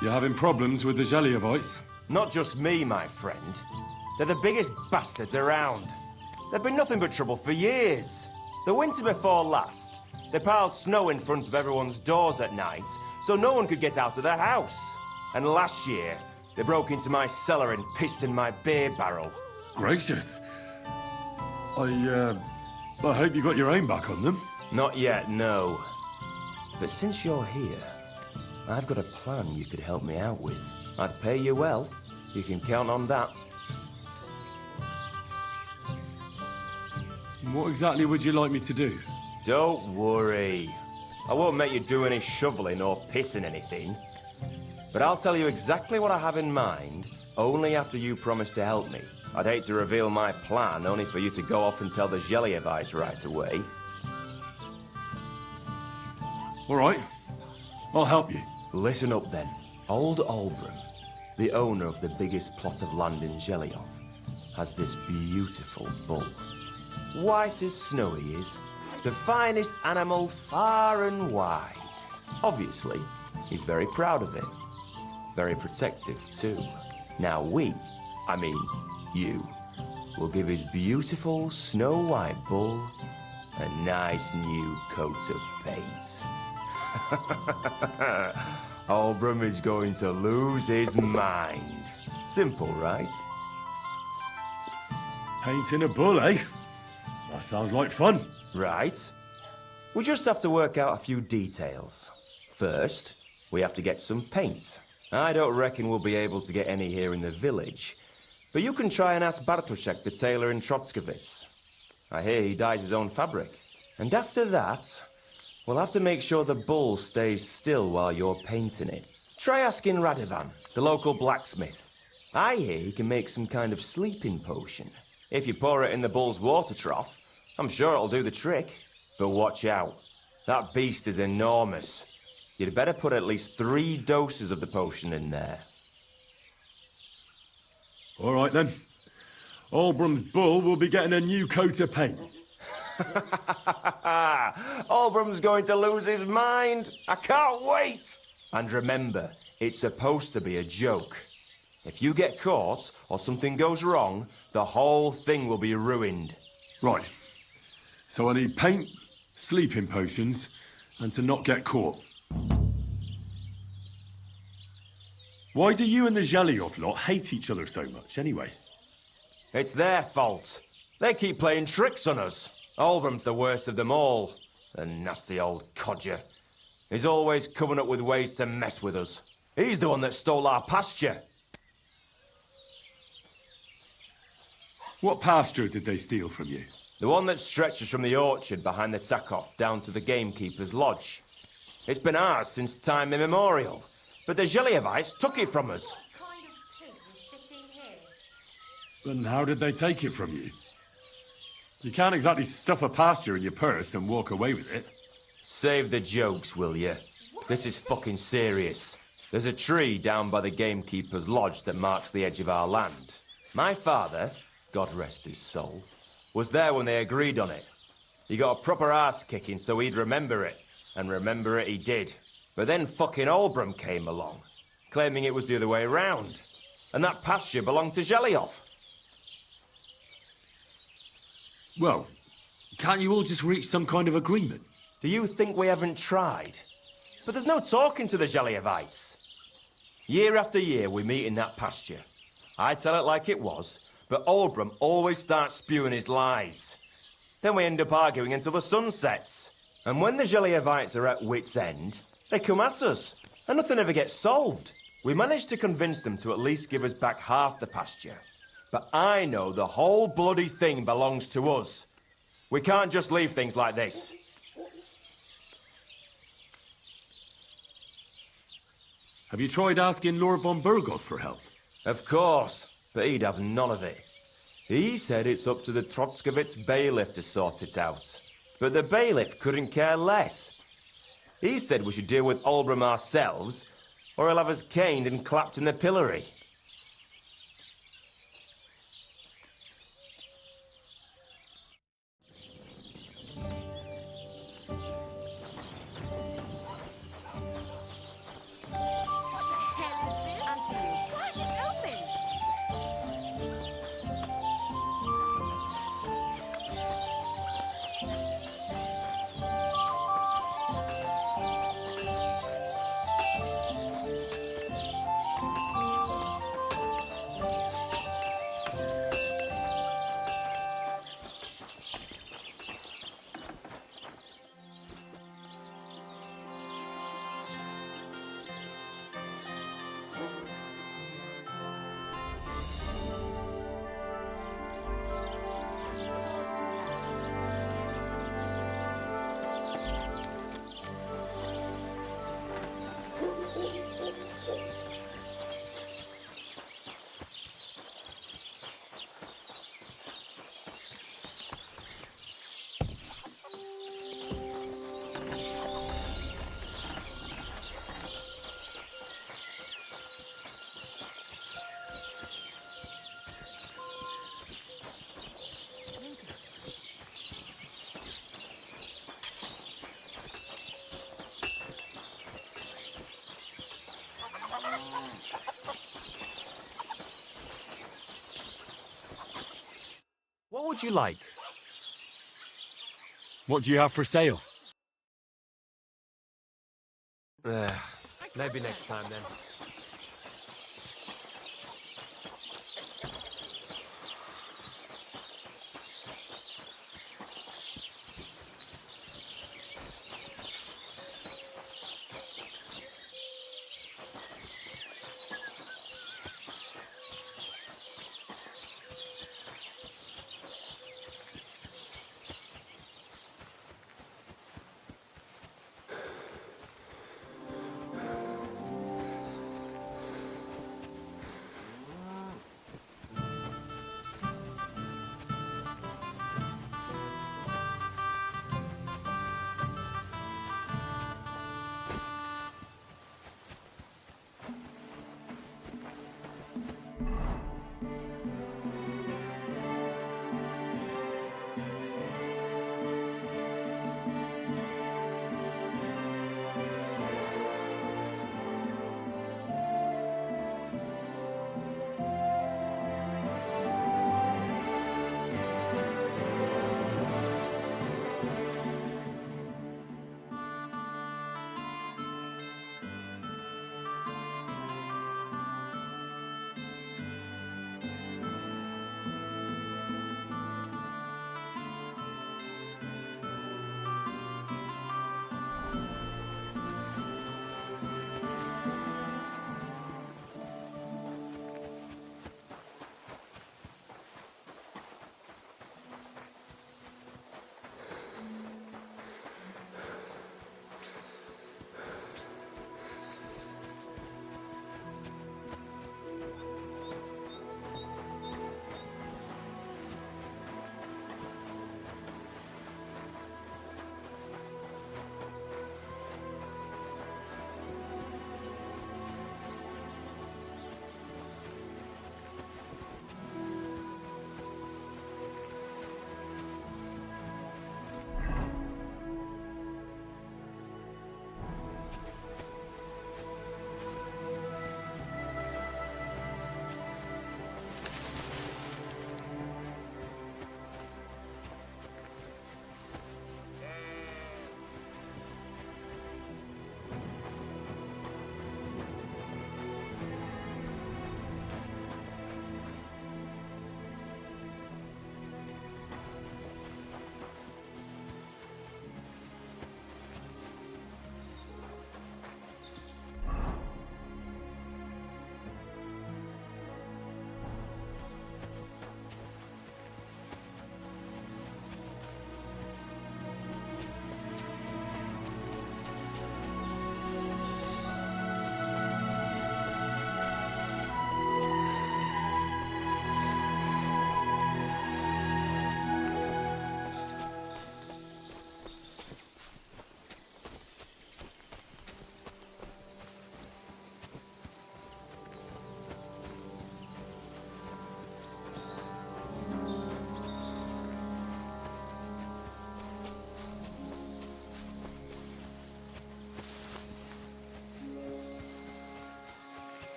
You're having problems with the Zheliovites? Not just me, my friend. They're the biggest bastards around. They've been nothing but trouble for years. The winter before last, they piled snow in front of everyone's doors at night, so no one could get out of their house. And last year, they broke into my cellar and pissed in my beer barrel. Gracious. I hope you got your aim back on them. Not yet, no. But since you're here, I've got a plan you could help me out with. I'd pay you well. You can count on that. What exactly would you like me to do? Don't worry. I won't make you do any shoveling or pissing anything. But I'll tell you exactly what I have in mind, only after you promise to help me. I'd hate to reveal my plan, only for you to go off and tell the Zheliovites right away. All right. I'll help you. Listen up then. Old Olbram. the owner of the biggest plot of land in Zhelyov, has this beautiful bull. White as snow he is, the finest animal far and wide. Obviously, he's very proud of it. Very protective, too. Now you, will give his beautiful snow-white bull a nice new coat of paint. Olbram is going to lose his mind. Simple, right? Painting a bull, eh? That sounds like fun. Right. We just have to work out a few details. First, we have to get some paint. I don't reckon we'll be able to get any here in the village, but you can try and ask Bartoszek, the tailor in Trotskovitz. I hear he dyes his own fabric. And after that, we'll have to make sure the bull stays still while you're painting it. Try asking Radovan, the local blacksmith. I hear he can make some kind of sleeping potion. If you pour it in the bull's water trough, I'm sure it'll do the trick. But watch out. That beast is enormous. You'd better put at least 3 doses of the potion in there. All right, then. Olbram's bull will be getting a new coat of paint. Olbram's going to lose his mind. I can't wait. And remember, it's supposed to be a joke. If you get caught or something goes wrong, the whole thing will be ruined. Right. So I need paint, sleeping potions, and to not get caught. Why do you and the Zhelyov lot hate each other so much, anyway? It's their fault. They keep playing tricks on us. Olbram's the worst of them all. The nasty old codger. He's always coming up with ways to mess with us. He's the one that stole our pasture. What pasture did they steal from you? The one that stretches from the orchard behind the Takov down to the gamekeeper's lodge. It's been ours since time immemorial, but the Zhelyevites took it from us. What kind of pig is sitting here? And how did they take it from you? You can't exactly stuff a pasture in your purse and walk away with it. Save the jokes, will you? This is fucking serious. There's a tree down by the gamekeeper's lodge that marks the edge of our land. My father, God rest his soul, was there when they agreed on it. He got a proper ass kicking so he'd remember it. And remember it he did. But then fucking Olbram came along, claiming it was the other way around. And that pasture belonged to Zhelyov. Well, can't you all just reach some kind of agreement? Do you think we haven't tried? But there's no talking to the Zhelyevites. Year after year we meet in that pasture. I tell it like it was, but Olbram always starts spewing his lies. Then we end up arguing until the sun sets. And when the Zhelyevites are at wit's end, they come at us, and nothing ever gets solved. We managed to convince them to at least give us back half the pasture. But I know the whole bloody thing belongs to us. We can't just leave things like this. Have you tried asking Lord von Burgos for help? Of course, but he'd have none of it. He said it's up to the Trotskovitz bailiff to sort it out. But the bailiff couldn't care less. He said we should deal with Olbram ourselves, or he'll have us caned and clapped in the pillory. would you like? What do you have for sale? Maybe next time then.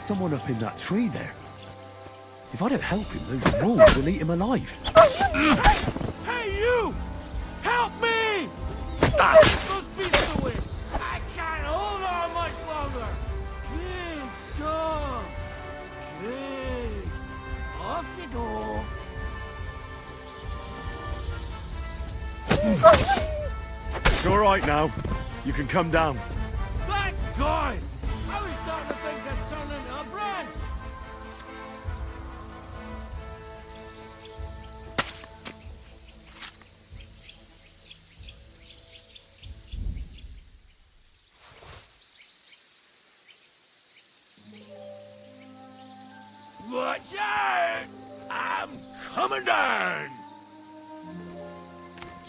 someone up in that tree there. If I don't help him, those wolves will eat him alive. Hey, you! Help me! This must be the way. I can't hold on much longer. Good dog. Good. Off you go. It's all right now. You can come down. Thank God! I was starting to think I'd turned into a branch. Watch out! I'm coming down!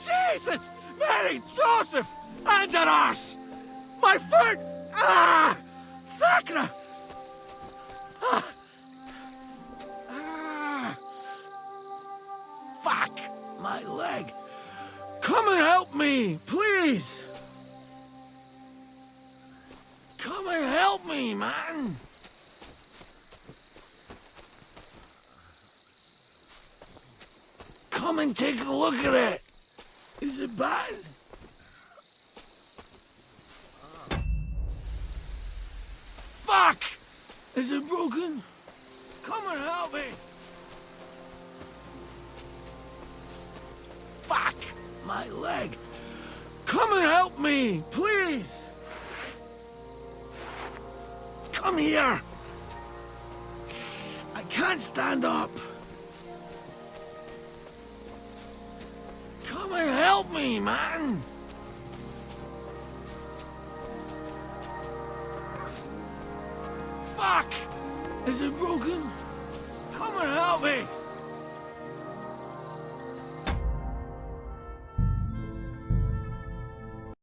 Jesus! Mary Joseph! And an arse! My foot! Ah! Sacra! Ah! Ah! Fuck! My leg! Come and help me, please! Come and help me, man! Come and take a look at it! Is it bad? Fuck! Is it broken? Come and help me! Fuck! My leg! Come and help me, please! Come here! I can't stand up! Come and help me, man! Fuck! Is it broken? Come and help me!